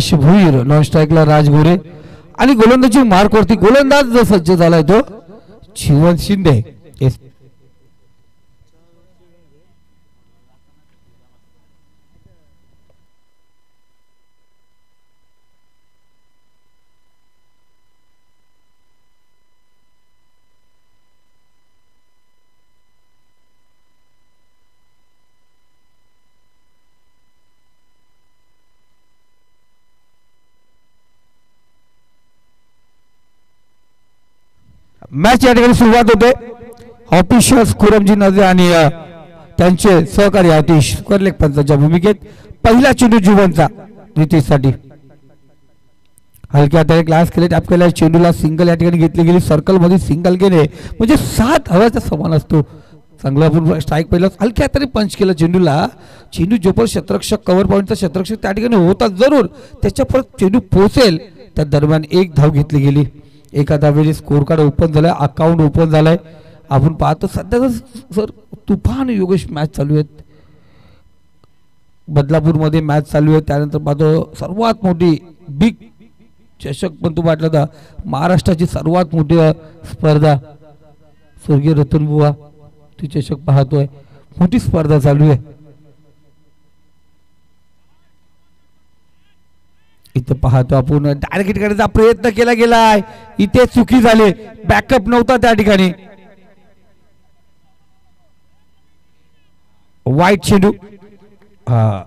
Yogesh Bhuir, non स्ट्राईकला राज गोरे आणि गोलंदाजी मार्कवरती गोलंदाज जो सज्ज झालाय तो जीवन शिंदे. मॅच या ठिकाणी सुरुवात होते. ऑफिशियल्स खुरमजी नजे आणि त्यांचे सहकारी आतिश करलेख पंचांच्या भूमिकेत. पहिला चेंडू जीवनचा नितीशसाठी. हलक्या हाताने क्लास केले टॅप केला. चेंडूला सिंगल या ठिकाणी घेतली गेली. सर्कल मध्ये सिंगल घेणे म्हणजे 7 हव्याचा समान असतो. चांगला आपण स्ट्राईक पहिला हलक्या हाताने पंच केला चेंडूला. चेंडू जोपर क्षेत्ररक्षक कव्हर पॉईंटचा क्षेत्ररक्षक त्या ठिकाणी होता जरूर त्याच्या परत चेंडू पोहोचेल त्या दरम्यान एक धाव घेतली गेली. एका धावेने स्कोर कार्ड ओपन झालाय. अकाउंट ओपन झालाय. आपण पाहतो सध्या सर तुफान योगेश मॅच चालू आहेत. बदलापूरमध्ये मॅच चालू आहे. त्यानंतर पाहतो सर्वात मोठी बिग चषक पण तू वाटलं तर महाराष्ट्राची सर्वात मोठी स्पर्धा स्वर्गीय रतनबुवा ती चषक पाहतोय. मोठी स्पर्धा चालू आहे. इथे पाहतो आपण डायरेक्ट करण्याचा प्रयत्न केला गेलाय. इथे चुकी झाली. बॅकअप नव्हता त्या ठिकाणी. वाईट चेंडू. हा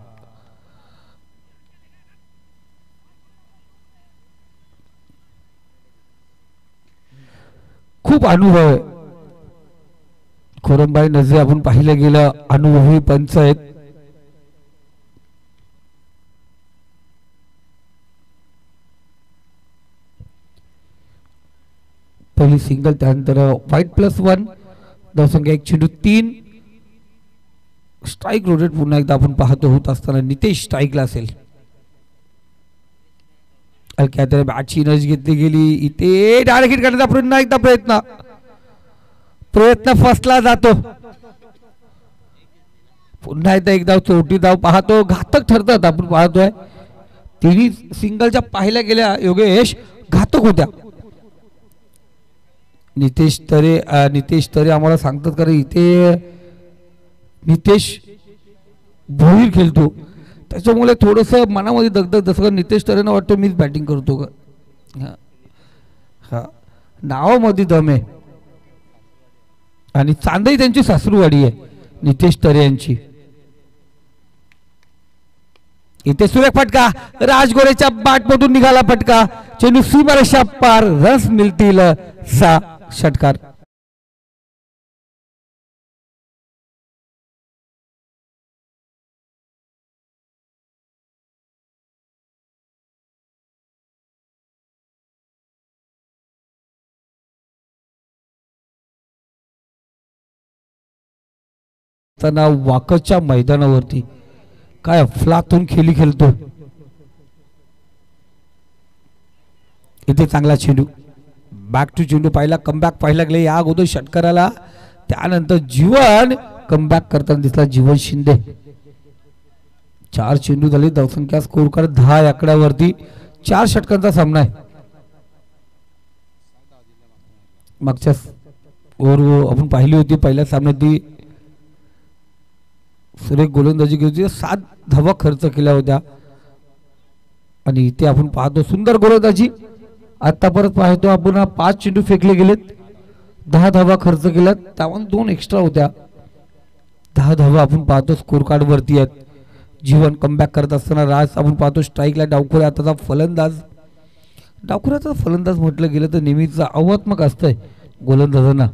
खूप अनुभव आहे. खोरमबाई नजे आपण पाहिलं गेलं अनुभवी पंच आहेत. पहिली सिंगल त्यानंतर व्हाईट +1 धावसंख्या 1 चेंडू 3 स्ट्राईक रोटेट पुन्हा एकदा आपण पाहतो होत असताना नितेश स्ट्राईकला असेल. हलक्या हाताने बॅटची एनर्जी घेतली गेली. इथे डायरेक्ट हिट करण्याचा पुन्हा एकदा प्रयत्न फसला जातो. पुन्हा एकदा धाव चौथी धाव पाहतो घातक ठरतात. आपण पाहतोय तिन्ही सिंगलच्या पाहिल्या गेल्या योगेश घातक होत्या. नितेश तरे आम्हाला सांगतात कारण इथे नितेश भोईर खेळतो त्याच्यामुळे थोडस मनामध्ये दगदग जसं नितेश तरेंना वाटतं मीच बॅटिंग करतो का. हा नावामध्ये दम आहे. आणि चांदई त्यांची सासरूवाडी आहे नितेश तरे यांची. इथे सुरेख फटका राजगोरेच्या बॅटमधून निघाला फटका. चेंडू सीमारेषा पार. रस मिळतील 6 षटकार. वाकच्या मैदानावरती काय अफलातून खेळतो. इथे चांगला चेंडू बॅक टू चेंडू पाहिला. कमबॅक पाहिला गेले या अगोदर षटकाराला. त्यानंतर जीवन कमबॅक करताना दिसला जीवन शिंदे. 4 चेंडू झाले. धावसंख्या स्कोर कार्ड 10 आकड्यावरती. 4 षटकांचा सामना आहे. मागच्या ओव्हर आपण पाहिली होती पहिल्या सामन्यात ती सुरेख गोलंदाजी केली. 7 धावा खर्च केल्या होत्या. आणि इथे आपण पाहतो सुंदर गोलंदाजी. आता परत पाहतो आपण 5 चेंडू फेकले गेलेत. 10 धावा खर्च केल्यात. त्यामध्ये 2 एक्स्ट्रा होत्या. 10 धावा आपण पाहतो स्कोर कार्ड वरती आहेत. जीवन कमबॅक करत असताना राज आपण पाहतो स्ट्राईकला. डावखुऱ्या हाताचा फलंदाज. डावखुऱ्याचा फलंदाज म्हटलं गेलं तर नेहमीच आव्हानात्मक असतंय गोलंदाजांना.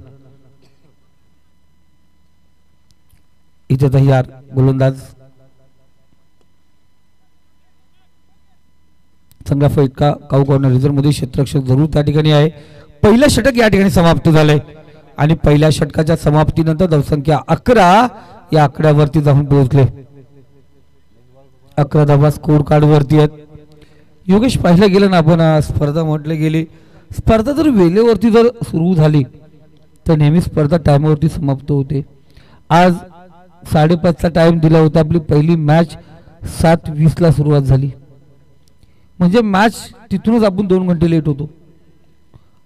इथे तयार गोलंदाज. चांगला फटका काऊ कॉर्नर रिझर्व मध्ये क्षेत्ररक्षक जरूर त्या ठिकाणी आहे. पहिलं षटक या ठिकाणी समाप्त झालंय आणि पहिल्या षटकाच्या समाप्तीनंतर धावसंख्या 11 या आकड्यावरती जाऊन पोहोचले. 11 धावा स्कोर कार्ड वरती आहेत. योगेश पाहिलं गेलं ना आपण स्पर्धा म्हटले गेली. स्पर्धा जर वेळेवरती जर सुरू झाली तर नेहमी स्पर्धा टाइमवरती समाप्त होते. आज 5:30चा टाइम दिला होता. आपली पहिली मॅच 7:20 ला सुरुवात झाली. म्हणजे मॅच तिथूनच आपण 2 घंटे लेट होतो.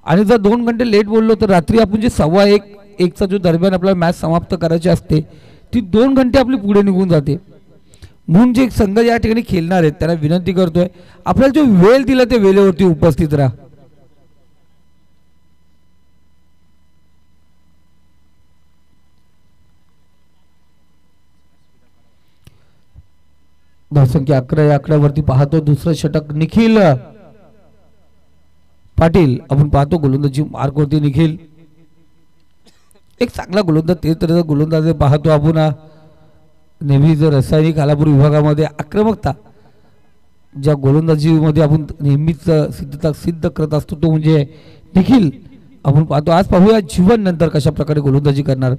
आणि जर 2 घंटे लेट बोललो तर रात्री आपण जे 1:15 जो दरम्यान आपल्याला मॅच समाप्त करायची असते ती 2 घंटे आपली पुढे निघून जाते. म्हणून जे संघ या ठिकाणी खेळणार आहेत त्यांना विनंती करतोय आपल्याला जो वेळ दिला ते वेळेवरती उपस्थित राहा. धावसंख्या 11 या आकड्यावरती पाहतो दुसरं षटक निखिल पाटील आपण पाहतो गोलंदाजी मार्कवरती निखिल एक चांगला गोलंदाज ते तर गोलंदाज पाहतो आपण नेहमी जर रासायनिक आलापूर विभागामध्ये आक्रमकता ज्या गोलंदाजीमध्ये आपण नेहमीच सिद्ध करत असतो तो म्हणजे निखिल आपण पाहतो. आज पाहूया जीवन नंतर कशा प्रकारे गोलंदाजी करणार.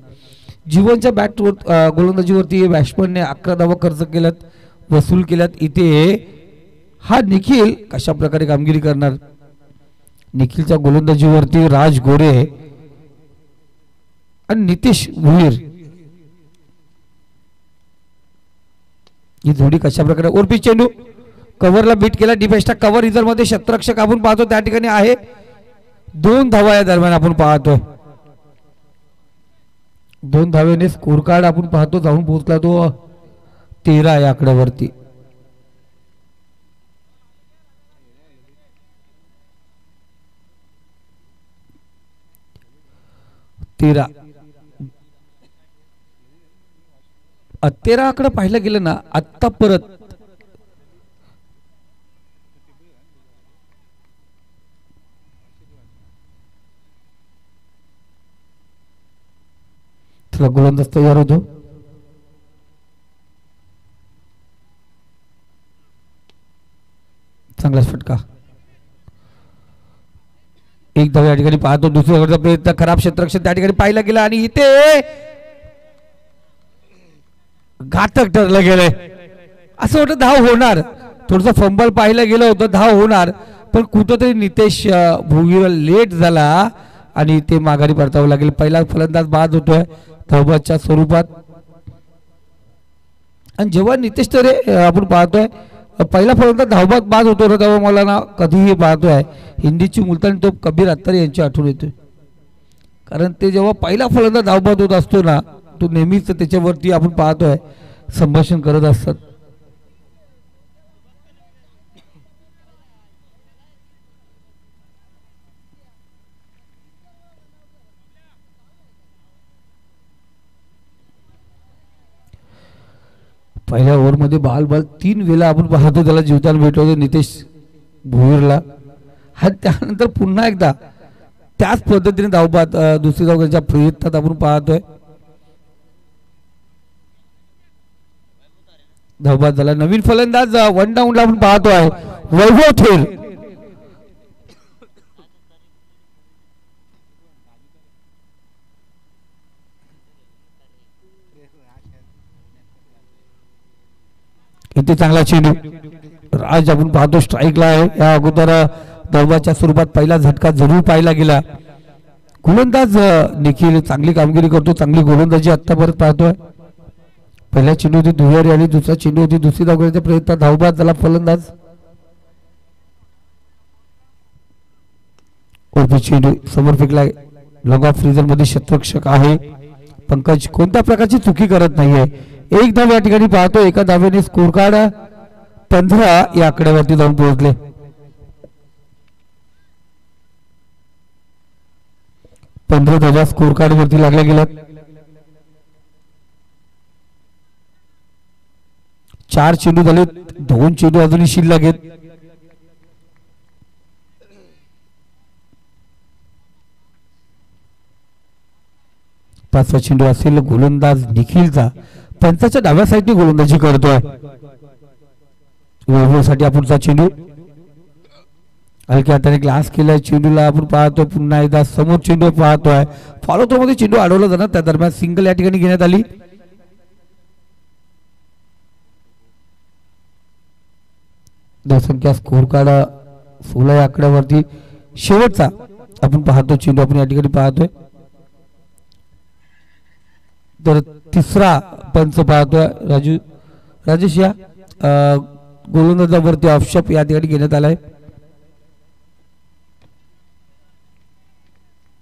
जीवनच्या बॅटवर गोलंदाजीवरती बॅट्समनने 11 धावा खर्च केल्यात वसूल केल्यात. इथे हा निखिल कशा प्रकारे कामगिरी करणार. निखिलच्या गोलंदाजीवरती राज गोरे आणि नितेश भुईर ही जोडी कशा प्रकारे ओरपी चेंडू कव्हरला बीट केला डिफेन्सचा कव्हर रिझल्ट मध्ये क्षेत्ररक्षक आपण पाहतो त्या ठिकाणी आहे 2 धावा या दरम्यान आपण पाहतोय. 2 धावेने स्कोर कार्ड आपण पाहतो जाऊन पोहोचला तो 13 या आकड्यावरती. तेरा आकडा पाहिलं गेलं ना आत्ता परत तुला गोलंदाज तयार होतो. चांगलाच फटका एक धाव या ठिकाणी पाहतो. दुसऱ्या प्रयत्न खराब क्षेत्ररक्षण त्या ठिकाणी पाहिला गेला आणि इथे घातक ठरलं गेलंय. असं वाटतं धाव होणार थोडंसं फंबल पाहिलं गेलं होतं धाव होणार पण कुठंतरी नितेश भोगीला लेट झाला आणि ते माघारी परतावं लागेल. पहिला फलंदाज बाद होतोय धावबादच्या स्वरूपात. आणि जेव्हा नितेश तरे आपण पाहतोय पहिला फलंदाज धावबाद बाद होतो ना तेव्हा मला ना कधीही पाहतोय हिंदीची मुलतानी टोप कबीर अत्तर यांची आठवण येते. कारण ते जेव्हा पहिला फलंदाज धावबाद होत असतो ना तो नेहमीच त्याच्यावरती आपण पाहतोय संभाषण करत असतात. पहिल्या ओव्हरमध्ये बाल 3 वेळा आपण पाहतो त्याला जीवदान भेटवतो नितेश भुईरला. हा त्यानंतर पुन्हा एकदा त्याच पद्धतीने धावबाद दुसरी धावच्या प्रयत्नात आपण पाहतोय. धावबाद झाला. नवीन फलंदाज 1 डाऊनला आपण पाहतोय वैभव थेर. इथे चांगला चेंडू राज आपण पाहतो स्ट्राईकला आहे. या अगोदर धावबादच्या स्वरूपात पहिला झटका जरूर पाहिला गेला. गोलंदाज निखिल चांगली कामगिरी करतो चांगली गोलंदाजी आता परत पाहतोय. पहिला चेंडू होती दुहेरी आणि दुसरा चेंडू होती दुसरी धाव घेण्याचा प्रयत्न धावबाद झाला फलंदाज. चेंडू समोर फेकलाय लॉंग ऑफ फ्रीजर मध्ये क्षेत्ररक्षक आहे पंकज कोणत्या प्रकारची चुकी करत नाहीये. एक धाव या ठिकाणी पाहतो एका धावेने स्कोर कार्ड 15 या आकड्यावरती जाऊन पोहोचले. 15 धावा स्कोर कार्ड वरती लागल्या गेल्यात. 4 चेंडू झाले 2 चेंडू अजूनही शिल्लक आहेत. पाचवा चेंडू असेल गोलंदाज निखिलचा पंचाच्या डाव्या साईडने गोलंदाजी करतोय. वैभवसाठी आपणचा चेंडू हलक्या हाताने ग्लास केलाय चेंडूला आपण पाहतोय. पुन्हा एकदा समोर चेंडू पाहतोय फॉलो थ्रो मध्ये चेंडू अडवला जाणार त्या दरम्यान सिंगल या ठिकाणी घेण्यात आली. धावसंख्या स्कोर कार्ड 16 या आकड्यावरती शेवटचा आपण पाहतो चेंडू आपण या ठिकाणी पाहतोय. तर तिसरा पंच पाहतोय राजेश या गोलंदाजावरती ऑफशॉप या ठिकाणी घेण्यात आलाय.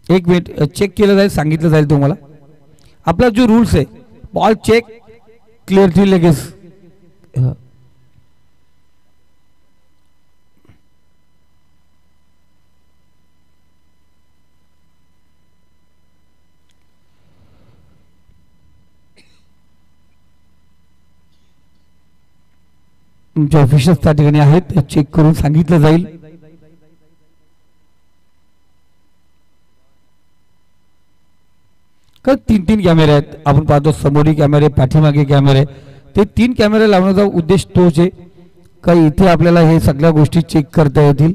एक मिनिट चेक केलं जाईल, सांगितलं जाईल तुम्हाला. आपला जो रूल्स आहे बॉल चेक क्लिअरली लगेच. तुमचे ऑफिशियल्स त्या ठिकाणी आहेत, चेक करून सांगितलं जाईल. का 3 कॅमेरे आहेत आपण पाहतो, समोरी कॅमेरे, पाठीमागे कॅमेरे. ते 3 कॅमेरे लावण्याचा उद्देश तोच आहे का इथे आपल्याला हे सगळ्या गोष्टी चेक करता येतील.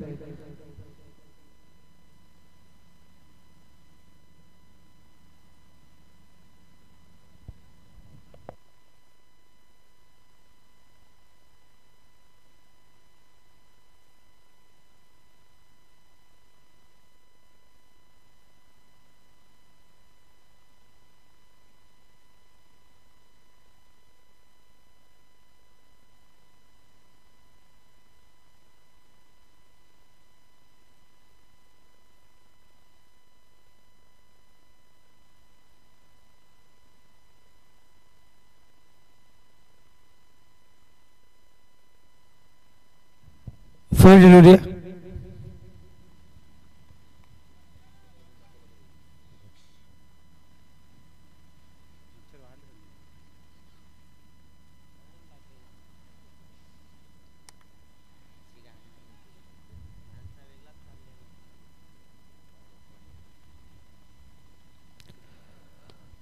फुल डिलिव्हरी.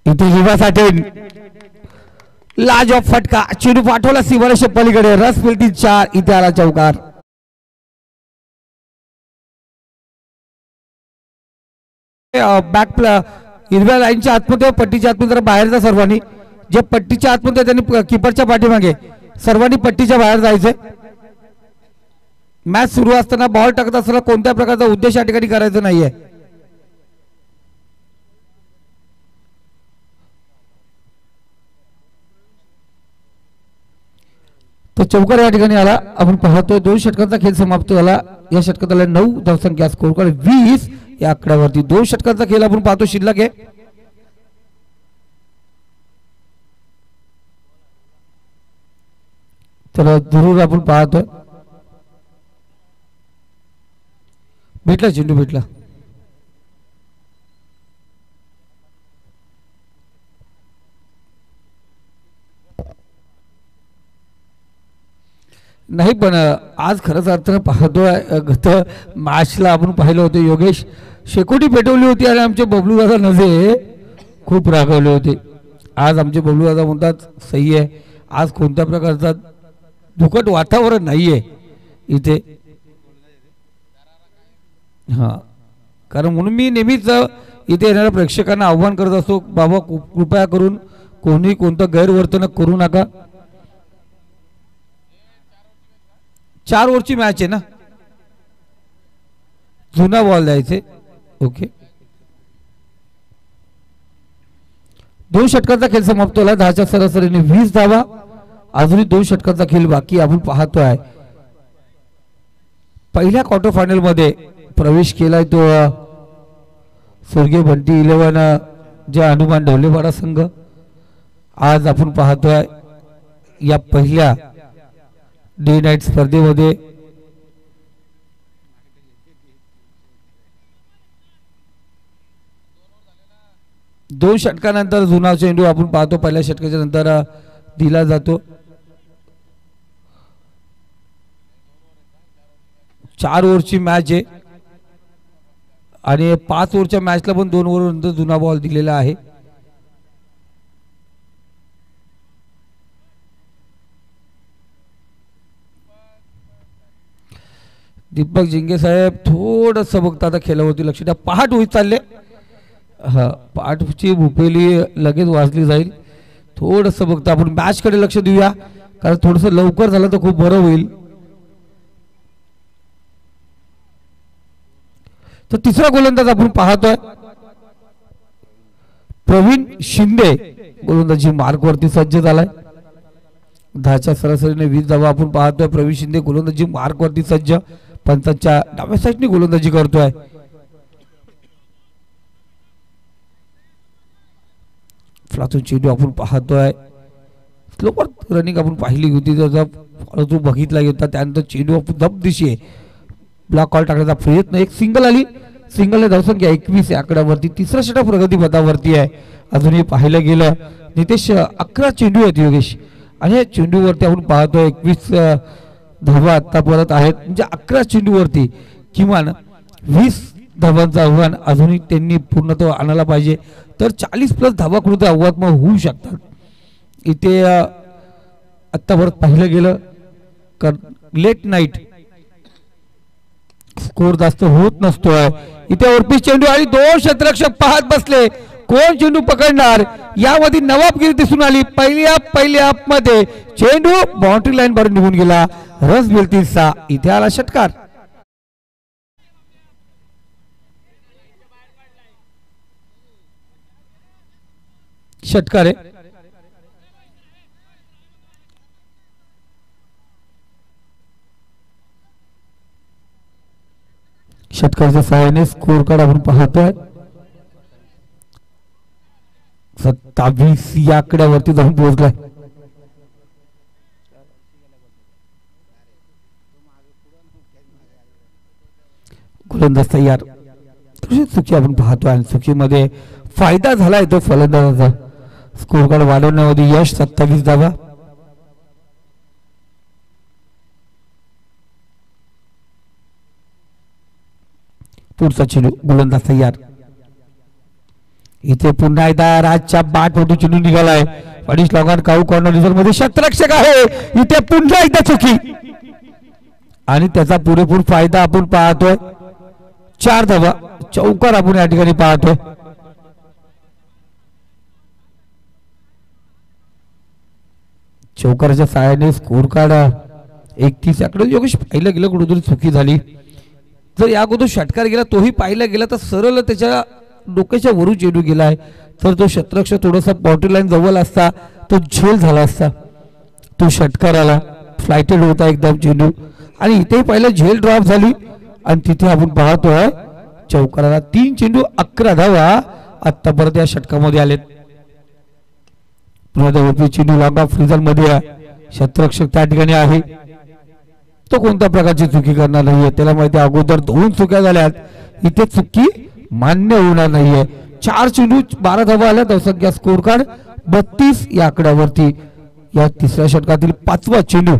इथे युवासाठी लाजवाब फटका, चेंडू पाठवला सीमारेषे पलीकडे, रस मिळतील 4. इथे आला चौकार. बॅक हिरव्या लाईनच्या आतमध्ये, पट्टीच्या आतमध्ये जरा बाहेर जा सर्वांनी. जे पट्टीच्या आतमध्ये त्यांनी किपरच्या पाठीमागे सर्वांनी पट्टीच्या बाहेर जायचंय. मॅच सुरू असताना बॉल टाकत असताना कोणत्या प्रकारचा उद्देश या ठिकाणी करायचा नाहीये. तो चौकार या ठिकाणी आला. आपण पाहतोय 2 षटकांचा खेळ समाप्त झाला. या षटकात आला 9 धावसंख्या, स्कोर कार्ड 20 या आकड्यावरती. 2 षटकांचा खेळ आपण पाहतो शिल्लक आहे. तर जरूर आपण पाहतोय. भेटला चेंडू, भेटला. नाही पण आज खरंच अर्थानं पाहतोय, गत मॅचला आपण पाहिलं होतं योगेश शेकोटी पेटवली होती आणि आमचे बबलू दादा नजे खूप रागवले होते. आज आमचे बबलू दादा म्हणतात सही आहे, आज कोणत्या प्रकारचा दुखट वातावरण नाहीये इथे. हां, कारण म्हणून मी नेहमीच इथे येणाऱ्या प्रेक्षकांना आव्हान करत असतो, बाबा कृपया करून कोणी कोणतं गैरवर्तणूक करू नका. 4 ओव्हरची मॅच आहे ना, जुना बॉल द्यायचे. ओके, 2 षटकांचा खेळ समाप्त झाला. 10च्या सरासरीने 20 धावा. अजूनही 2 षटकांचा खेळ बाकी. आपण पाहतोय पहिल्या क्वार्टर फायनल मध्ये प्रवेश केलाय तो स्वर्गीय बंटी 11 जे हनुमान ढवलेवाडा संघ. आज आपण पाहतोय या पहिल्या डे नाईट स्पर्धेमध्ये दोन षटकानंतर जुना चेंडू आपण पाहतो पहिल्या षटकाच्या नंतर दिला जातो. 4 ओव्हरची मॅच आहे आणि 5 ओव्हरच्या मॅचला पण 2 ओव्हर नंतर जुना बॉल दिलेला आहे. दीपक जिंगे साहेब थोडंसं बघता आता खेळावरती लक्ष द्या. पहाट होईत चालले. हा, पहाटची भुपेली लगेच वाजली जाईल. थोडंसं बघता आपण मॅचकडे लक्ष देऊया, कारण थोडंसं लवकर झालं तर खूप बरं होईल. तर तिसरा गोलंदाज आपण पाहतोय प्रवीण शिंदे, गोलंदाजी मार्कवरती सज्ज झालाय. 10च्या सरासरीने 20 धावा आपण पाहतोय. प्रवीण शिंदे गोलंदाजी मार्कवरती सज्ज, पंचांच्या डाव्या साईडने गोलंदाजी करतोय. फ्लातून चेंडू आपण पाहतोय. स्लोवर रनिंग आपण पाहिली होती, त्याचा फॉलो बघितला होता. त्यानंतर चेंडू आपण धबदिशी ब्लॉक कॉल टाकण्याचा प्रयत्न, एक सिंगल आली. सिंगलने धावसंख्या 21 या आकड्यावरती. तिसरा षटक प्रगती पथावरती आहे. अजूनही पाहिलं गेलं नितेश 11 चेंडू आहेत योगेश, आणि चेंडूवरती आपण पाहतोय 21 धावा आता परत आहेत. म्हणजे 11 चेंडूवरती किमान 20 धावांचं आव्हान अजूनही त्यांनी पूर्णत्व आणायला पाहिजे, तर 40+ धावा कुठे आव्हान होऊ शकतात. इथे आत्ता परत पाहिलं गेलं तर लेट नाईट स्कोर जास्त होत नसतोय. इथे ओरपी चेंडू आणि 2 क्षेत्ररक्षक पाहत बसले, कोण चेंडू पकडणार. यामध्ये नवाबगिरी दिसून आली. पहिल्या मध्ये चेंडू बाउंड्री लाईन वर निघून गेला. रस बिलतीचा इथे आला षटकार. षटकार आहे. षटकाच्या सहाय्याने स्कोर कार्ड आपण पाहतोय. 27 या आकड्यावरती जाऊन पोहोचलाय. गोलंदाज तयार. चुकी आपण पाहतोय आणि चुकीमध्ये फायदा झालाय तो फलंदाजाचा. स्कोर कार्ड वाढवण्यामध्ये यश. 27 धावा. पुढचा चेंडू गोलंदाज तयार. इथे पुन्हा एकदा राजच्या बाट मोठी चेंडू निघालाय. अडीच लॉंगॉन काऊ कॉर्नर रिझर्व मध्ये क्षेत्ररक्षक आहे. इथे पुन्हा एकदा चुकी आणि त्याचा पुरेपूर फायदा आपण पाहतोय. 4 धावा. चौकार आपण या ठिकाणी पाहतोय. चौकाराच्या सहाय्याने स्कोर कार्ड 31 आकडे. योगेश पाहिलं गेलं कुठेतरी चुकी झाली. जर या अगोदर षटकार गेला तोही पाहिला गेला तर सरळ त्याच्या डोक्याच्या वरून चेंडू गेलाय, तर तो क्षेत्ररक्षक थोडासा बाउंड्री लाईन जवळ असता तो झेल झाला असता. तो षटकार आला. फ्लायटेड होता एकदम चेंडू आणि इथेही पहिला झेल ड्रॉप झाली आणि तिथे आपण पाहतोय चौकाराला 3 चेंडू 11 धावा आत्ता परत या षटकामध्ये आलेत. पुन्हा चेंडू लांबा फ्रीजर मध्ये क्षेत्ररक्षक त्या ठिकाणी आहे. तो कोणत्या प्रकारची चुकी करणार नाहीये. त्याला माहिती अगोदर 2 चुक्या झाल्यात. इथे चुकी मान्य होणार नाहीये. 4 चेंडू 12 धावा आल्या. धावसंख्या स्कोर कार्ड 32 या आकड्यावरती. या तिसऱ्या षटकातील 5वा चेंडू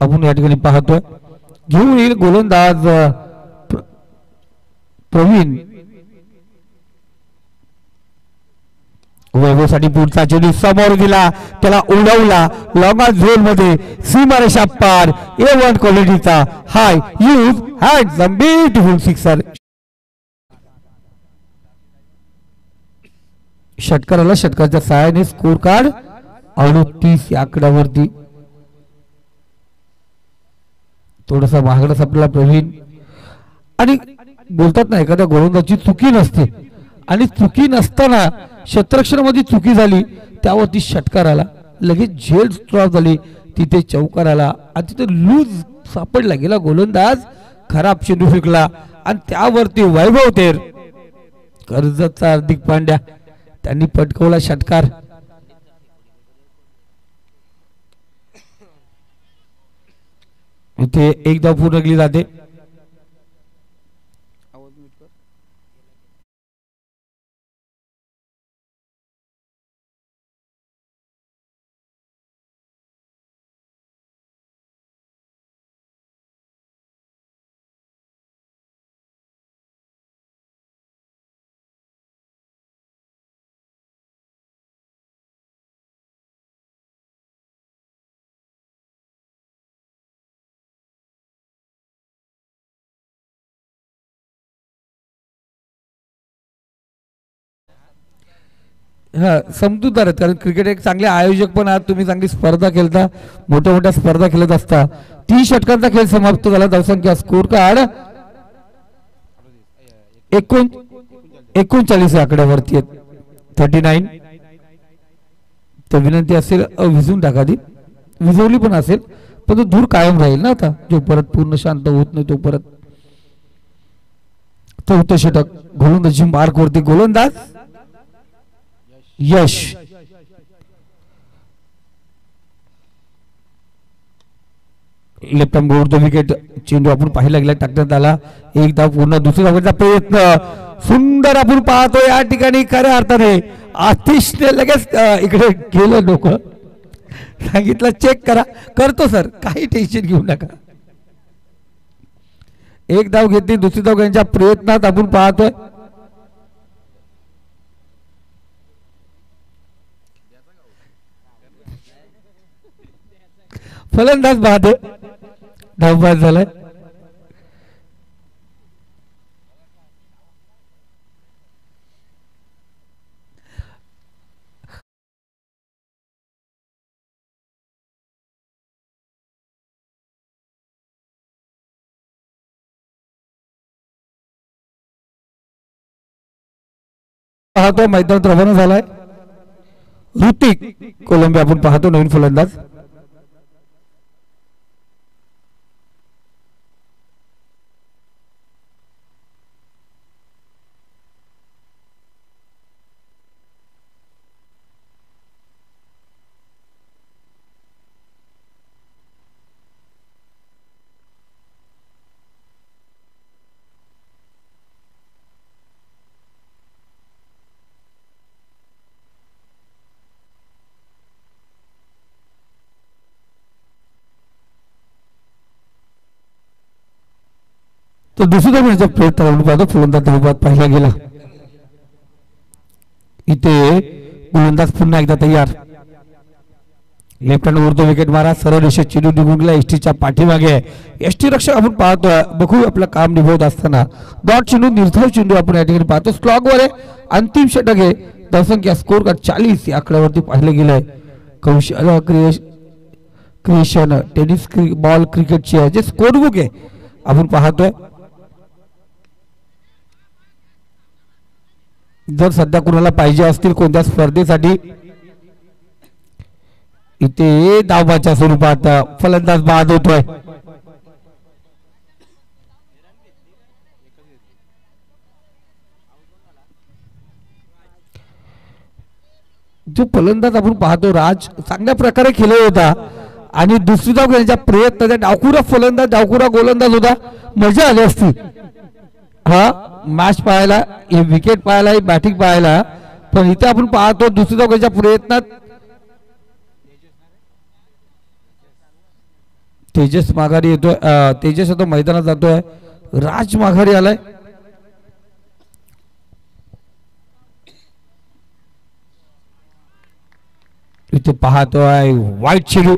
आपण या ठिकाणी पाहतोय. घेऊन येईल गोलंदाज प्रवीण. वैभवसाठी पुढचा चेंडू समोर दिला, त्याला उडवला लॉंगा झोन मध्ये. सीमारेषा पार. A1 क्वालिटीचा हाय यूज हँड ब्युटिफुल सिक्सर. षटकाराला षटकाच्या सहाय्याने स्कोर कार्ड 38 या आकड्यावरती. थोडासा महागडा सापडला प्रवीण. आणि बोलतात ना एखाद्या गोलंदाजी चुकी नसते, आणि चुकी नसताना क्षेत्ररक्षणामध्ये चुकी झाली त्यावरती षटकार आला. लगेच झेल ड्रॉप झाली. तिथे चौकार आला आणि तिथे लूज सापडला गेला गोलंदाज. खराब चेंडू फेकला आणि त्यावरती वैभव तेर कर्जतचा हार्दिक पांड्या त्यांनी पटकवला षटकार. इथे एक धाव पूर्ण केली जाते. हा समजूतदार आहेत, कारण क्रिकेट एक चांगले आयोजक पण आहात तुम्ही. चांगली स्पर्धा खेळता, मोठ्या मोठ्या स्पर्धा खेळत असता. 30 षटकांचा खेळ समाप्त झाला. धावसंख्या स्कोर कार्ड 39 आकड्यावरती आहेत. 39. तर विनंती असेल विजून टाका ती. विझवली पण असेल, पण तो धूर कायम राहील ना आता, जो परत पूर्ण शांत होत नाही तो परत. चौथं षटक गोलंदाजी मार्क वरती, गोलंदाज यश. लेफ्ट आर्म बोर्ड विकेट, चेंडू आपण पाहायला गेला, टाकण्यात आला. एक धाव पूर्ण, दुसऱ्या धावेचा प्रयत्न सुंदर आपण पाहतो या ठिकाणी. खऱ्या अर्थाने आतिशने लगेच इकडे गेलं, लोक सांगितलं चेक करा, करतो सर, काही टेन्शन घेऊ नका. एक धाव घेतली, दुसरी धाव घेण्याच्या प्रयत्नात आपण पाहतोय. फलंदाज बाद, धावबाद झालाय. पाहतो मैदानात रवाना झालाय ऋतिक कोलंबे, आपण पाहतो नवीन फलंदाज. तो दुसऱ्या धावण्याचा प्रयत्न पाहतो, फलंदाज धावबाद पाहिला गेला. इथे गोलंदाज पुन्हा एकदा तयार. लेफ्ट हँड उरतो, विकेट मारा, सरळ रेषेत चेंडू निघून गेला, एसटीच्या पाठीमागे. एसटी रक्षक आपण पाहतोय, बघू आपलं काम निभवत असताना डॉट चेंडू, निर्धाव चेंडू आपण या ठिकाणी पाहतो. स्लॉग वर आहे, अंतिम षटक आहे. धावसंख्या स्कोर कार्ड 40 या आकड्यावरती पाहिलं गेलंय. कौशल्य क्रिएशन टेनिस बॉल क्रिकेटची जे स्कोर बुक आहे आपण पाहतोय. जर सध्या कुणाला पाहिजे असतील कोणत्या स्पर्धेसाठी, इथे धावबाच्या स्वरूपात फलंदाज बाद होतोय. जो फलंदाज आपण पाहतो राज चांगल्या प्रकारे खेळत होता आणि दुसरी धाव घेण्याचा प्रयत्न, डावखुरा फलंदाज डावखुरा गोलंदाज होता, मजा आली असती. हा मॅच पाहायला, हे विकेट पाहायला, हे बॅटिंग पाहायला, पण इथे आपण पाहतो दुसरी धाव घेण्याच्या प्रयत्नात तेजस माघारी येतोय. तेजस आता मैदानात जातोय, राज माघारी आलाय. इथे पाहतोय वाईट चेंडू,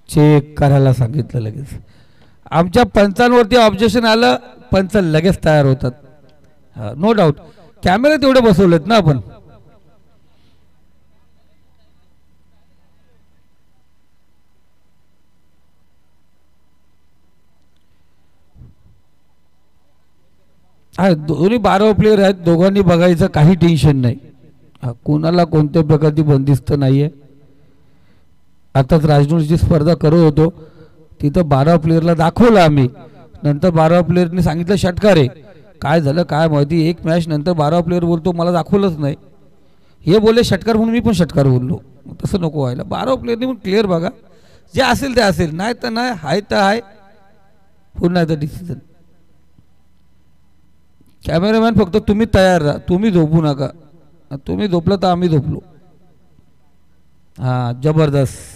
चेक करायला सांगितलं लगेच. आमच्या पंचांवरती ऑब्जेक्शन आलं, पंच लगेच तयार होतात. नो डाऊट कॅमेरे तेवढे बसवलेत ना आपण. हा दोन्ही 12 प्लेयर आहेत, दोघांनी बघायचं, काही टेन्शन नाही. कोणाला कोणत्या प्रकारची बंदिस्त नाहीये. आताच राजनूरची स्पर्धा करत होतो, तिथं 12 प्लेयरला दाखवलं आम्ही, नंतर 12 प्लेयरने सांगितलं षटकार आहे. काय झालं काय माहिती, एक मॅच नंतर 12 प्लेयर बोलतो मला दाखवलंच नाही, हे बोलले षटकार म्हणून मी पण षटकार बोललो. तसं नको व्हायला. 12 प्लेयरने पण क्लिअर बघा, जे असेल ते असेल, नाही तर नाही, हाय तर हाय, पुन्हा एकदा डिसिजन. कॅमेरामॅन फक्त तुम्ही तयार राहा, तुम्ही झोपू नका. तुम्ही झोपलं तर आम्ही झोपलो. हा जबरदस्त.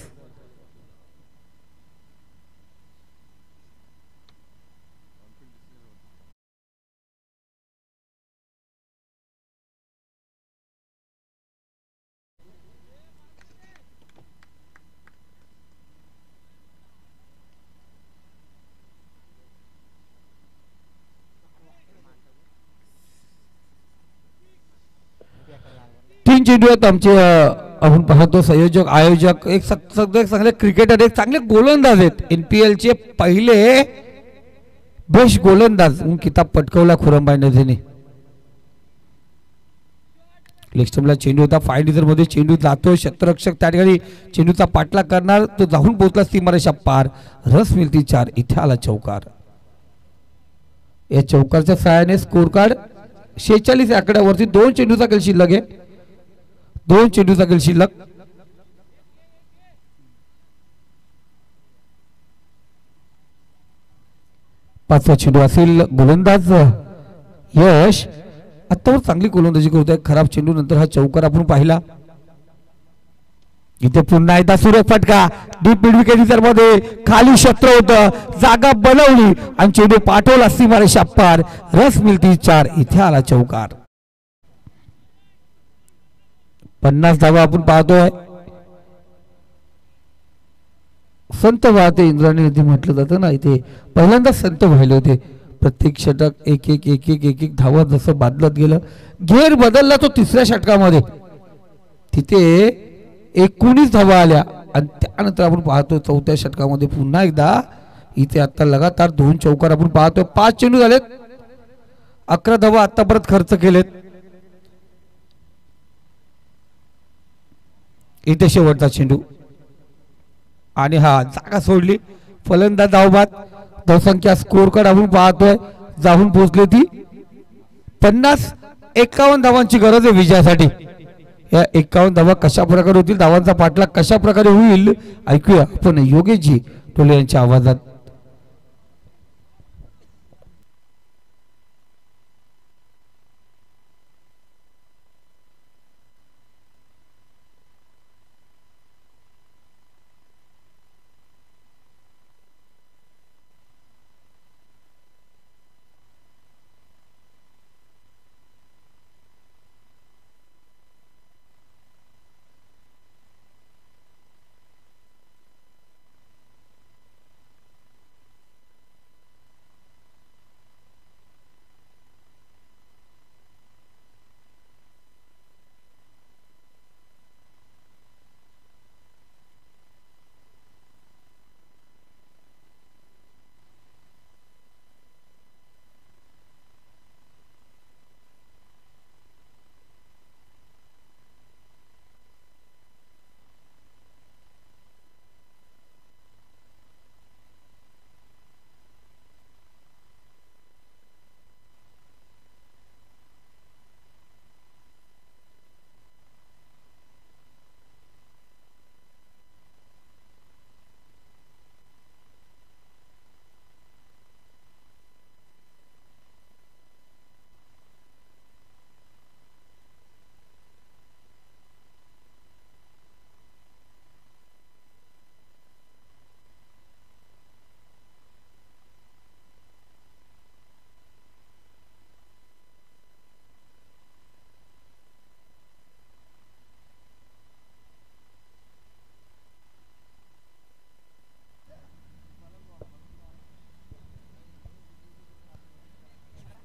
तीन चेंडू आहेत आमचे. आपण पाहतो संयोजक आयोजक एक सगळे चांगले क्रिकेटर, एक चांगले गोलंदाज आहेत. NPL चे पहिले बेस्ट गोलंदाज म्हणून किताब पटकवला खुरमबाई नदीने. लेग स्टंपला चेंडू होता. फायडिझर मध्ये चेंडू जातो. क्षेत्ररक्षक त्या ठिकाणी चेंडूचा पाठलाग करणार, तो जाऊन पोहोचला सीमारेषा पार. रस मिळती 4. इथे आला चौकार. या चौकारच्या सहाय्याने स्कोर कार्ड 46 आकड्यावरती. 2 चेंडूचा खेळ शिल्लक आहे. 2 चेंडूचा खेळ शिल्लक. पाचवा चेंडू असेल. गोलंदाज यश आतावर चांगली गोलंदाजी करत आहे. खराब चेंडू नंतर हा चौकार आपण पाहिला. इथे पुन्हा एकदा सुरेख फटका. डीप मिड विकेट मध्ये खाली क्षेत्र होतं, जागा बनवली आणि चेंडू पाठवला सीमारेषा पार. रस मिळती 4. इथे आला चौकार. 50 धावा आपण पाहतोय. संत वाहते इंद्राणी नदी म्हटलं जातं ना, इथे पहिल्यांदा संत वाहिले होते. प्रत्येक षटक एक एक एक एक एक एक धावा जसं बादलत गेलं. घेर बदलला तो तिसऱ्या षटकामध्ये. तिथे 19 धावा आल्या आणि त्यानंतर आपण पाहतो चौथ्या षटकामध्ये पुन्हा एकदा इथे आता लगातार 2 चौकार आपण पाहतोय. 5 चेंडू झालेत. 11 धावा आतापर्यंत खर्च केलेत. इथे शेवटचा चेंडू आणि हा जागा सोडली. फलंदाज धावबाद. धावसंख्या स्कोर कार्ड आपण पाहतोय जाऊन पोहोचली ती 50-51 धावांची गरज आहे विजयासाठी. या 51 धावा कशा प्रकारे होतील, धावांचा पाठलाग कशा प्रकारे होईल, ऐकूया आपण योगेशजी टोले यांच्या आवाजात.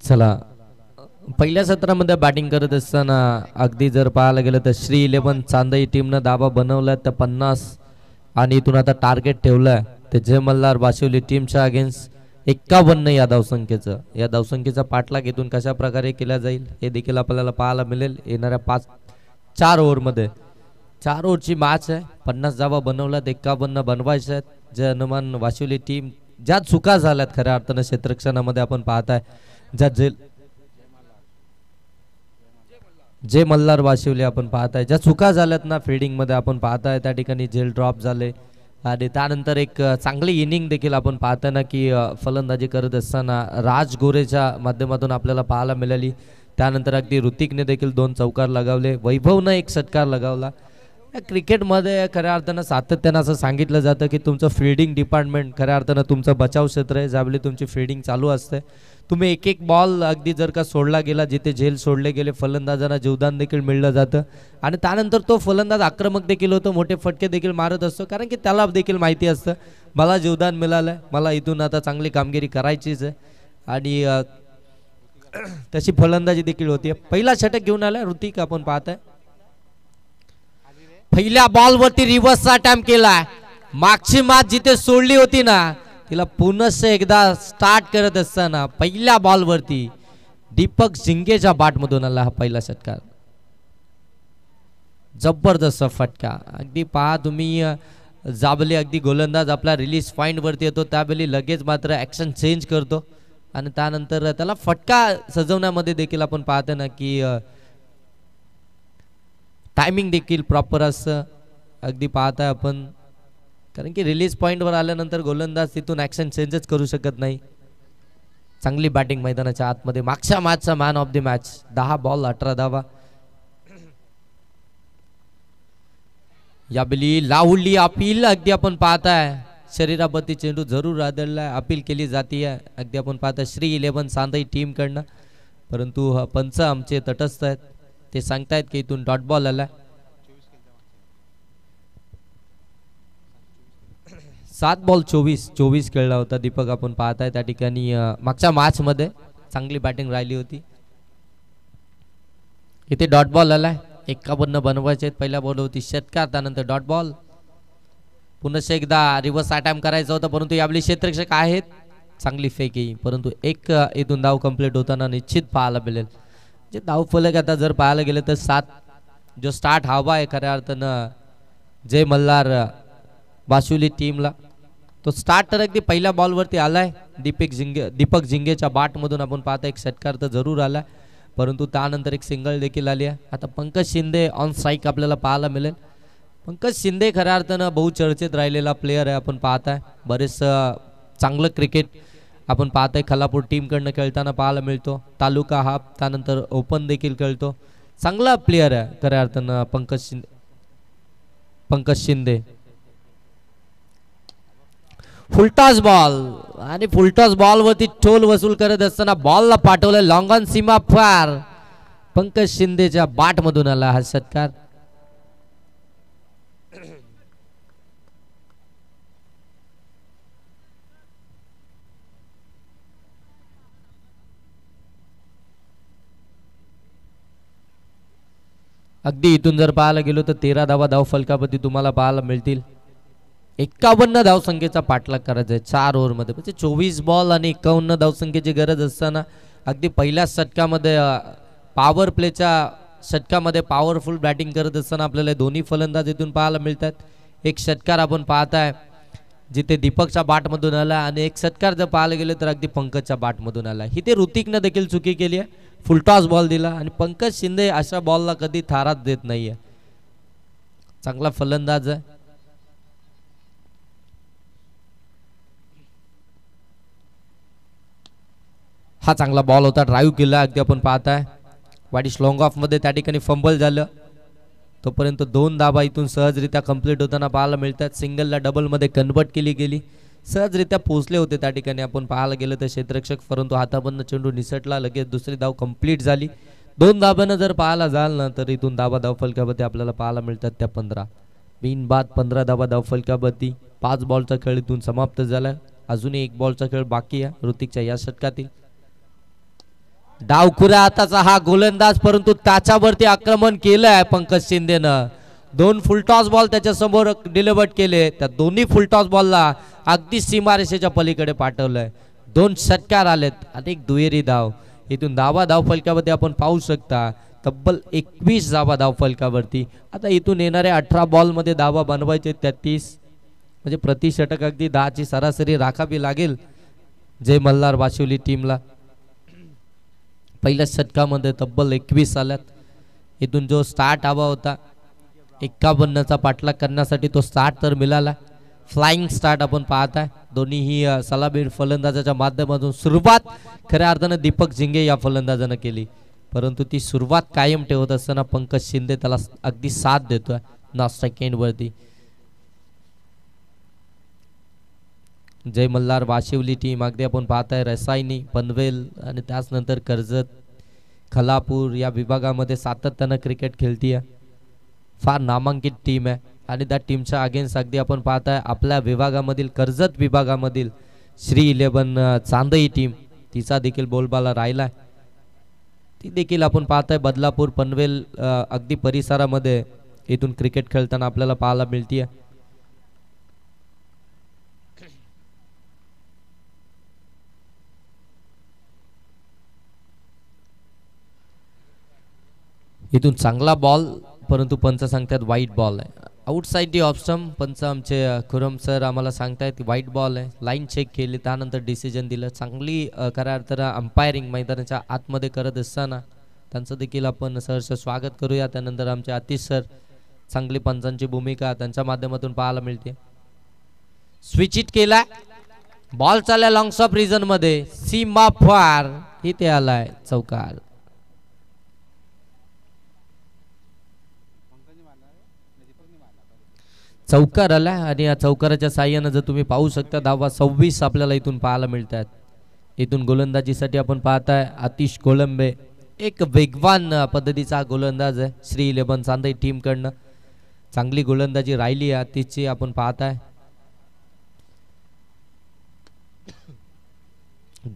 चला, पहिल्या सत्रामध्ये बॅटिंग करत असताना अगदी जर पाहायला गेलं तर श्री 11 चांदई टीमनं दाबा बनवला तर 50 आणि इथून आता टार्गेट ठेवलंय ते जय मल्हार बाशिवली टीमच्या अगेन्स्ट 51 या धावसंख्येचं. या धावसंख्येचा पाठलाग इथून कशा प्रकारे केला जाईल हे देखील आपल्याला पाहायला मिळेल येणाऱ्या 4 ओव्हरमध्ये. 4 ओव्हरची मॅच आहे. 50 धावा बनवल्यात, 51 बनवायच्या आहेत. जय हनुमान वाशिवली टीम ज्या चुका झाल्यात खऱ्या अर्थानं क्षेत्ररक्षणामध्ये आपण पाहताय, ज्या जय मल्हार वाशिवली आपण पाहताय ज्या चुका झाल्यात ना फिल्डिंग मध्ये आपण पाहताय, त्या ठिकाणी झेल ड्रॉप झाले आणि त्यानंतर एक चांगली इनिंग देखील आपण पाहताना की फलंदाजी करत असताना राज गोरेच्या माध्यमातून आपल्याला पाहायला मिळाली. त्यानंतर अगदी ऋतिकने देखील 2 चौकार लगावले, वैभवनं 1 षटकार लगावला. क्रिकेटमध्ये खऱ्या अर्थानं सातत्यानं असं सांगितलं जातं की तुमचं फिल्डिंग डिपार्टमेंट खऱ्या अर्थानं तुमचं बचाव क्षेत्र आहे. ज्यावेळी तुमची फिल्डिंग चालू असते, तुम्ही एक एक बॉल अगदी जर का सोडला गेला, जिथे झेल सोडले गेले, फलंदाजांना जीवदान देखील मिळलं जातं आणि त्यानंतर तो फलंदाज आक्रमक देखील होतो, मोठे फटके देखील मारत असतो, कारण की त्याला देखील माहिती असतं मला जीवदान मिळालं आहे, मला इथून आता चांगली कामगिरी करायचीच आहे आणि तशी फलंदाजी देखील होती. पहिला षटक घेऊन आला ऋतिक आपण पाहताय. पहिल्या बॉलवरती रिव्हर्सचा अटॅम्प्ट केला. मागची मॅच जिथे सोडली होती ना तिला पुन्हा एकदा स्टार्ट करत असताना पहिल्या बॉलवरती दीपक झिंगेच्या बॅटमधून आला हा पहिला षटकार. जबरदस्त फटका. अगदी पहा तुम्ही जाबले अगदी गोलंदाज आपला रिलीज पॉइंट वरती येतो त्यावेळी लगेच मात्र ऍक्शन चेंज करतो आणि त्यानंतर त्याला फटका सजवण्यामध्ये देखील आपण पाहतो ना की टायमिंग देखील प्रॉपर असतं. अगदी पाहताय आपण कारण की रिलीज पॉइंटवर आल्यानंतर गोलंदाज तिथून ऍक्शन चेंजच करू शकत नाही. चांगली बॅटिंग मैदानाच्या आतमध्ये. मागच्या मॅचचा man of the match 10 ball 18 धावा. यावेळी लाहुली अपील अगदी आपण पाहताय शरीरावरती चेंडू जरूर आदळलाय. अपील केली जाते अगदी आपण पाहताय श्री 11 सांदई टीम कडनं. परंतु पंच आमचे तटस्थ आहेत. ते सांगतायत की इथून डॉट बॉल आला. 7 बॉल 24 खेळला होता दीपक आपण पाहताय त्या ठिकाणी. मागच्या मॅच मध्ये चांगली बॅटिंग राहिली होती. इथे डॉट बॉल आलाय. 51 बनवायचे. पहिल्या बॉल होती षटकार त्यानंतर डॉट बॉल. पुन्हा एकदा रिव्हर्स अटॅम्प करायचा होता परंतु यावेळी क्षेत्ररक्षक आहेत. चांगली फेक येईल परंतु एक इथून धाव कंप्लीट होताना निश्चित पाहायला मिळेल. जे धाव फलक आता जर पाहायला गेलं तर 7 जो स्टार्ट हवा आहे खऱ्या अर्थानं जय मल्हार बाशुली टीमला तो स्टार्ट तर अगदी पहिल्या बॉलवरती आलाय. दीपक झिंगेच्या बाट मधून आपण पाहता एक षटकार तर जरूर आलाय परंतु त्यानंतर एक सिंगल देखील आली आहे. आता पंकज शिंदे ऑन स्ट्राईक आपल्याला पाहायला मिळेल. पंकज शिंदे खऱ्या अर्थानं बहुचर्चित राहिलेला प्लेयर आहे. आपण पाहताय बरेच चांगलं क्रिकेट आपण पाहताय खलापूर टीम कडनं खेळताना पाहायला मिळतो. तालुका हाफ त्यानंतर ओपन देखील खेळतो. चांगला प्लेयर आहे खऱ्या अर्थानं पंकज शिंदे. फुलटॉस बॉल आणि फुलटॉस बॉल वरती टोल वसूल करत असताना बॉलला पाठवलं लॉंग ऑन सीमा पार. पंकज शिंदेच्या बाट मधून आला हा षटकार. अगदी इथून जर पाहायला गेलो तर 13 धावा धाव फलकावरती तुम्हाला पाहायला मिळतील. 51 धावसंख्येचा पाठलाग करायचा आहे 4 ओव्हरमध्ये. म्हणजे 24 बॉल आणि 51 धावसंख्येची गरज असताना अगदी पहिल्या षटकामध्ये पॉवर प्लेच्या षटकामध्ये पॉवरफुल बॅटिंग करत असताना आपल्याला दोन्ही फलंदाज इथून पाहायला मिळतात. एक षटकार आपण पाहताय जिथे दीपकच्या बाटमधून आला आणि एक षटकार जर पाहायला गेले तर अगदी पंकजच्या बाटमधून आला. इथे ऋतिकनं देखील चुकी केली आहे. फुलटॉस बॉल दिला आणि पंकज शिंदे अशा बॉलला कधी थारात देत नाहीये. चांगला फलंदाज आहे. हा चांगला बॉल होता. ड्राईव्ह केला अगदी आपण पाहताय. वाईट लॉंग ऑफ मध्ये त्या ठिकाणी फंबल झालं. तोपर्यंत 2 धाबा इथून सहजरित्या कंप्लीट होताना पाहायला मिळतात. सिंगलला डबल मध्ये कन्वर्ट केली गेली. सहजरित्या पोहोचले होते त्या ठिकाणी आपण पाहायला गेलं तर क्षेत्ररक्षक परंतु हाताबंद चेंडू निसटला. लगेच दुसरी धाव कंप्लीट झाली. 2 धाब्यानं जर पाहायला जाल ना तर इथून धाबा धाव फलकावरती आपल्याला पाहायला मिळतात त्या 15. बिनबाद 15 धाबा धाव फलकावरती. 5 बॉलचा खेळ इथून समाप्त झाला. अजूनही 1 बॉलचा खेळ बाकी आहे ऋतिकच्या या षटकातील. डावखुऱ्या हाताचा हा गोलंदाज परंतु त्याच्यावरती आक्रमण केलंय पंकज शिंदेनं. 2 फुलटॉस बॉल त्याच्या समोर डिलिव्हर्ड केले. त्या दोन्ही फुलटॉस बॉलला अगदी सीमारेषेच्या पलीकडे पाठवलंय. 2 षटकार आलेत आणि 1 दुहेरी धाव. इथून धावा धाव फलकावरती आपण पाहू शकता तब्बल 21 धावा धाव फलकावरती. आता इथून येणाऱ्या 18 बॉल मध्ये धावा बनवायचे 33 म्हणजे प्रति षटक अगदी 10ची सरासरी राखावी लागेल जय मल्हार वाशिवली टीमला. पहिल्या षटकामध्ये तब्बल 21 आल्यात. इथून जो स्टार्ट हवा होता 51चा पाठलाग करण्यासाठी तो स्टार्ट तर मिळाला. फ्लाइंग स्टार्ट आपण पाहताय. दोन्हीही सलामीर फलंदाजाच्या माध्यमातून सुरुवात खऱ्या अर्थानं दीपक झिंगे या फलंदाजानं केली परंतु ती सुरुवात कायम ठेवत असताना पंकज शिंदे त्याला अगदी साथ देतोय ना सेकंड वरती. जय मल्हार वाशिवली टीम अगदी आपण पाहताय रसायनी पनवेल आणि त्याचनंतर कर्जत खलापूर या विभागामध्ये सातत्यानं क्रिकेट खेळतीये. फार नामांकित टीम आहे आणि त्या टीमच्या अगेन्स्ट अगदी आपण पाहताय आपल्या विभागामधील कर्जत विभागामधील श्री 11 चांदई टीम तिचा देखील बोलबाला राहिलाय. ती देखील आपण पाहताय बदलापूर पनवेल अगदी परिसरामध्ये इथून क्रिकेट खेळताना आपल्याला पाहायला मिळतीये. इथून चांगला बॉल परंतु पंच सांगतात वाईट बॉल आहे, आउटसाइड दी ऑफ स्टंप. पंच आमचे खुरम सर आम्हाला सांगतायत वाईट बॉल आहे. लाईन चेक केली त्यानंतर डिसिजन दिलं. चांगली खऱ्या अर्थानं अंपायरिंग मैदानाच्या आतमध्ये करत असताना त्यांचं देखील आपण सहर्ष स्वागत करूया. त्यानंतर आमचे आतिश सर, चांगली पंचांची भूमिका त्यांच्या माध्यमातून पाहायला मिळते. स्विच इट केला, बॉल चालला लॉंग ऑफ रिजन मध्ये, सीमा फार इथे आलाय चौकार. चौकार आला आणि या चौकाराच्या साह्यानं जर तुम्ही पाहू शकता 10-26 आपल्याला इथून पाहायला मिळतात. इथून गोलंदाजीसाठी आपण पाहताय आतिश कोलंबे, एक वेगवान पद्धतीचा गोलंदाज आहे श्री 11 चांदई टीम कडनं. चांगली गोलंदाजी राहिली आहे आतिशची आपण पाहताय.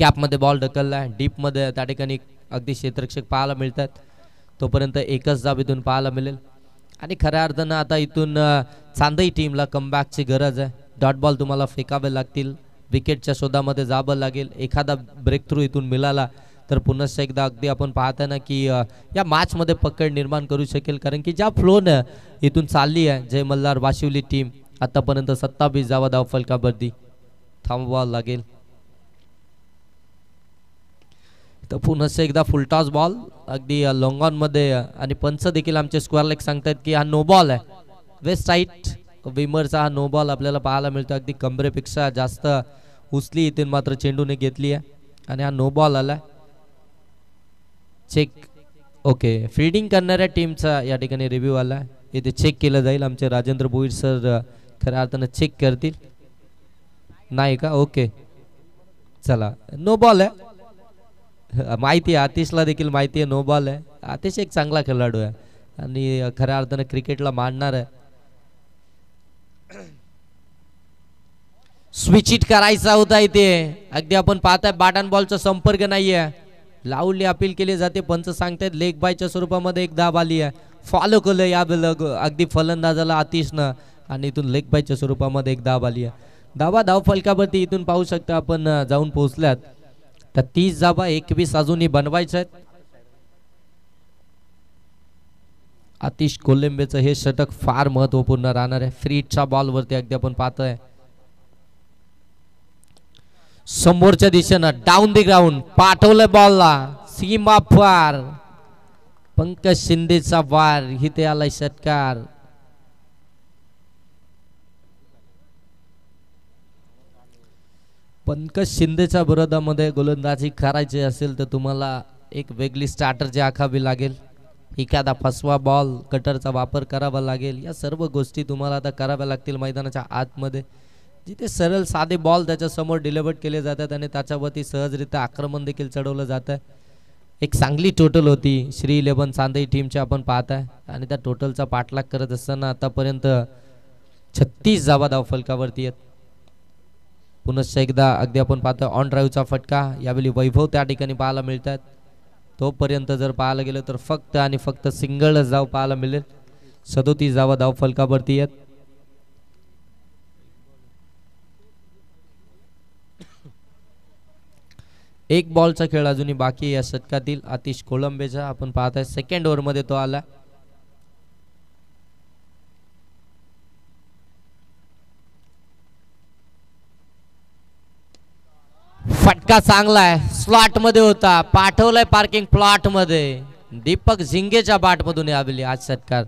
गॅप मध्ये बॉल ढकललाय, डीप मध्ये त्या ठिकाणी अगदी क्षेत्ररक्षक पाहायला मिळतात. तोपर्यंत एकच धाव इथून पाहायला मिळेल आणि खऱ्या अर्थानं आता इथून चांदई टीमला कमबॅकची गरज आहे. डॉट बॉल तुम्हाला फेकावे लागतील, विकेटच्या शोधामध्ये जावं लागेल. एखादा ब्रेक थ्रू इथून मिळाला तर पुन्हा एकदा अगदी आपण पाहताय ना की या मॅचमध्ये पकड निर्माण करू शकेल. कारण की ज्या फ्लोनं इथून चालली आहे जय मल्हार वाशिवली टीम, आतापर्यंत 27 धावा धाव फलकावरती थांबवावं लागेल. तर पुन्हा एकदा फुलटॉस बॉल अगदी लॉंग ऑन मध्ये आणि पंच देखील आमचे स्क्वेअर लेग सांगतात की हा नो बॉल आहे. वेस्ट साईड विमरचा हा नो बॉल आपल्याला पाहायला मिळतो. अगदी कमरेपेक्षा जास्त उचली इथून मात्र चेंडूने घेतली आहे आणि हा नो बॉल आला. चेक ओके, फिल्डिंग करणाऱ्या टीमचा या ठिकाणी रिव्ह्यू आला, इथे चेक केलं जाईल. आमचे राजेंद्र भोईर सर खऱ्या अर्थानं चेक करतील. नाही का? ओके चला, नो बॉल आहे. माहिती आहे आतिशला देखील माहिती आहे नो बॉल आहे. आतिश एक चांगला खेळाडू आहे आणि खऱ्या अर्थानं क्रिकेटला मांडणार आहे. स्विच इट करायचा होता इथे, अगदी आपण पाहताय बॅट अँड बॉलचा संपर्क नाहीये. लावली अपील केली जाते, पंच सांगतायत लेग बायच्या स्वरूपामध्ये एक धाव आली आहे. फॉलो केलं या अगदी फलंदाजाला आतिशनं आणि इथून लेग बायच्या स्वरूपामध्ये एक धाव आली आहे. धाव फलकावरती इथून पाहू शकता आपण जाऊन पोहोचल्यात. तर 30 धावा 21 अजूनही बनवायच्या आहेत. आतिश कोलंबेचं हे षटक फार महत्वपूर्ण राहणार आहे. फ्रीटच्या बॉलवरती अगदी आपण पाहतोय समोरच्या दिशेनं डाऊन दी ग्राउंड पाठवलंय बॉलला, सीमा फार. पंकज शिंदेचा वार, इथे आलाय षटकार. पंकज शिंदेच्या विरोधामध्ये गोलंदाजी करायची असेल तर तुम्हाला एक वेगळी स्ट्रॅटर्जी आखावी लागेल. एखादा फसवा बॉल कटरचा वापर करावा लागेल. या सर्व गोष्टी तुम्हाला आता कराव्या लागतील मैदानाच्या आतमध्ये, जिथे सरळ साधे बॉल त्याच्या समोर डिलिव्हर्ड केले जातात आणि त्याच्यावरती सहजरित्या आक्रमण देखील चढवलं जात आहे. एक चांगली टोटल होती श्री 11 चांदई टीमची आपण पाहताय आणि त्या टोटलचा पाठलाग करत असताना आतापर्यंत 36 धावा धाव फलकावरती आहेत. पुन्हा एकदा अगदी आपण पाहतोय ऑन ड्राईव्हचा फटका, यावेळी वैभव त्या ठिकाणी पाहायला मिळतात. तोपर्यंत जर पाहायला गेलं तर फक्त आणि फक्त सिंगलच धाव पाहायला मिळेल. 37 धावा धाव फलकावरती आहेत. एक बॉलचा खेळ अजूनही बाकी या षटकातील आतिश कोलंबेचा आपण पाहताय. सेकंड ओव्हर मध्ये तो आला. फटका चांगला आहे, स्लॉट मध्ये होता, पाठवलाय पार्किंग प्लॉट मध्ये. दीपक झिंगेच्या बॅट मधून यावेळी आज षटकार.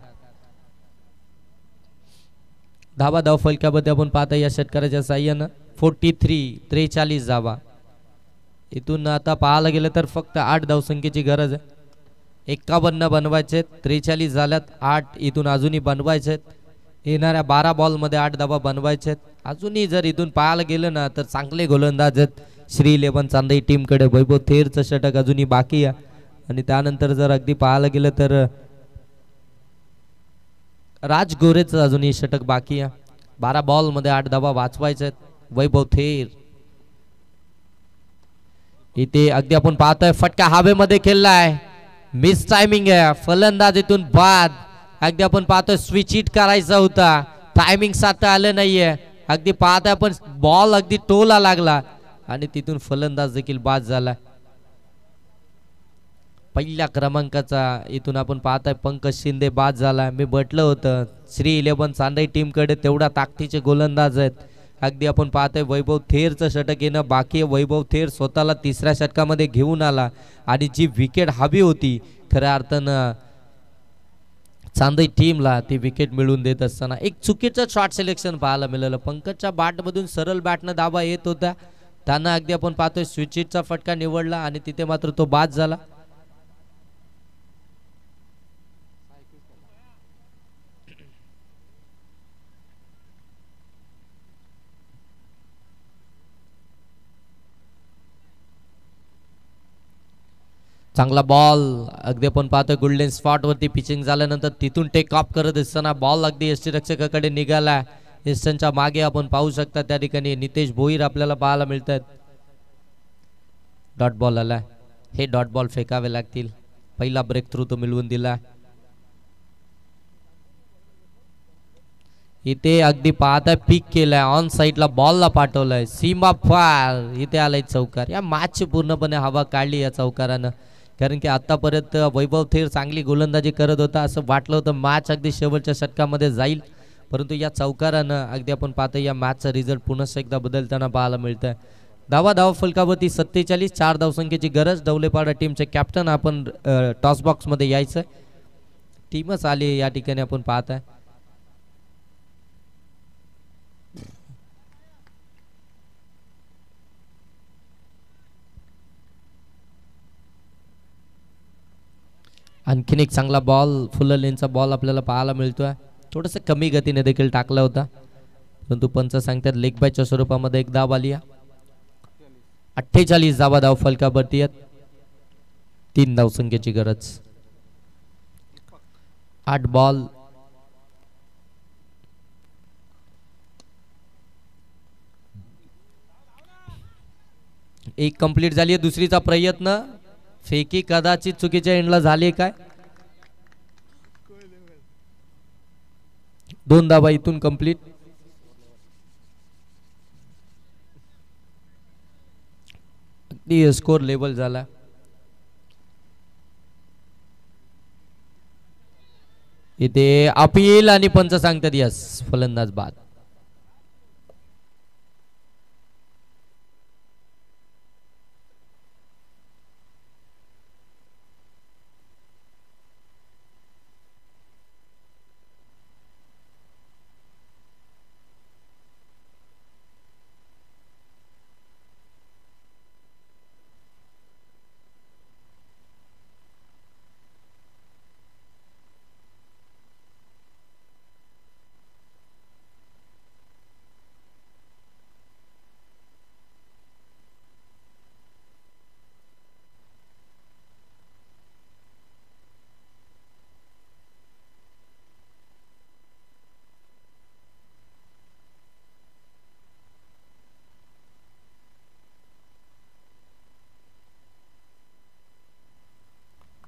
धावा धाव फलकामध्ये आपण पाहता या षटकाराच्या साह्यानं 43 धावा. इथून आता पाहायला गेलं तर फक्त 8 धावसंख्येची गरज आहे. 51 बनवायचे, 43 झाल्यात, 8 इथून अजूनही बनवायचे. येणाऱ्या 12 बॉल मध्ये 8 धावा बनवायचे. अजूनही जर इथून पाहायला गेलं ना तर चांगले गोलंदाज आहेत श्री 11 चांदई टीम कडे. वैभव थेरचं षटक अजूनही बाकी आहे आणि त्यानंतर जर अगदी पाहायला गेलं तर राज गोरेचं अजूनही षटक बाकी आहे. 12 बॉल मध्ये 8 धावा वाचवायचे आहेत. वैभव थेर इथे अगदी आपण पाहतोय फटका हवेमध्ये खेळलाय, मिस टायमिंग आहे, फलंदाज इथून बाद. अगदी आपण पाहतोय स्विच इट करायचा होता, टायमिंग साधता आलं नाहीये. अगदी पाहताय आपण बॉल अगदी टोला लागला आणि तिथून फलंदाज देखील बाद झाला. पहिल्या क्रमांकाचा इथून आपण पाहताय पंकज शिंदे बाद झाला. मी म्हटलं होतं श्री 11 चांदई टीमकडे तेवढा ताकदीचे गोलंदाज आहेत. अगदी आपण पाहतोय वैभव थेरचं षटक येणं बाकी. वैभव थेर स्वतःला तिसऱ्या षटकामध्ये घेऊन आला आणि जी विकेट हवी होती खऱ्या अर्थानं चांदई टीमला ती विकेट मिळवून देत असताना एक चुकीचं शॉट सिलेक्शन पाहायला मिळालं. पंकजच्या बॅटमधून सरळ बॅटनं धावा येत होत्या, त्यानं अगदी आपण पाहतोय स्विचिटचा फटका निवडला आणि तिथे मात्र तो बाद झाला. चांगला बॉल अगदी आपण पाहतोय गोल्डन स्पॉट वरती पिचिंग झाल्यानंतर तिथून टेक ऑफ करत असताना बॉल अगदी यष्टीरक्षकाकडे निघाला. यस्टनच्या मागे आपण पाहू शकता त्या ठिकाणी नितेश भोईर आपल्याला पाहायला मिळतात. डॉट बॉल आला. हे डॉट बॉल फेकावे लागतील. पहिला ब्रेक थ्रू तो मिळवून दिला. इथे अगदी पाहताय पिक केलाय ऑन साइडला बॉलला पाठवलाय सीमा फार. इथे आलाय चौकार. या मॅचची पूर्णपणे हवा काढली या चौकारानं. कारण की आतापर्यंत वैभव थेर चांगली गोलंदाजी करत होता असं वाटलं होतं मॅच अगदी शेवटच्या षटकामध्ये जाईल, परंतु या चौकारानं अगदी आपण पाहतो या मॅचचा रिझल्ट पुन्हा एकदा बदलताना पाहायला मिळतंय. धावा फलकावरती 47, 4 धावसंख्येची गरज. डवलेपाडा टीमचे कॅप्टन आपण टॉस बॉक्स मध्ये यायचं. टीमच आली या ठिकाणी आपण पाहताय. आणखीन एक चांगला बॉल फुल लेनचा बॉल आपल्याला पाहायला मिळतोय. थोडंसं कमी गतीने देखील टाकला होता, परंतु पंच सांगतात लेग बायच्या स्वरूपामध्ये एक धाव आली. 48 धावा धाव फलकावरती आहेत. 3 धावसंख्येची गरज. 8 बॉल. एक कंप्लीट झाली. दुसरीचा प्रयत्न फेकी कदाचित चुकीच्या एंडला झाली काय. 2 धावा इथून कंप्लीट. स्कोर लेवल झाला. इथे अपील आणि पंच सांगतात यस फलंदाज बाद.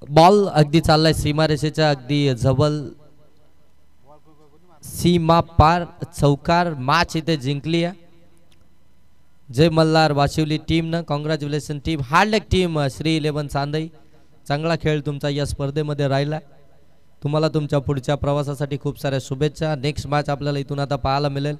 बॉल अगदी चाललाय सीमारेषेच्या अगदी जवळ. सीमा पार चौकार. मॅच इथे जिंकली आहे. जय मल्हार वाशिवली टीमनं. Congratulation team. हार्ड लक टीम श्री 11 चांदई. चांगला खेळ तुमचा या स्पर्धेमध्ये राहिला. तुम्हाला तुमच्या पुढच्या प्रवासासाठी खूप साऱ्या शुभेच्छा. नेक्स्ट मॅच आपल्याला इथून आता पाहायला मिळेल.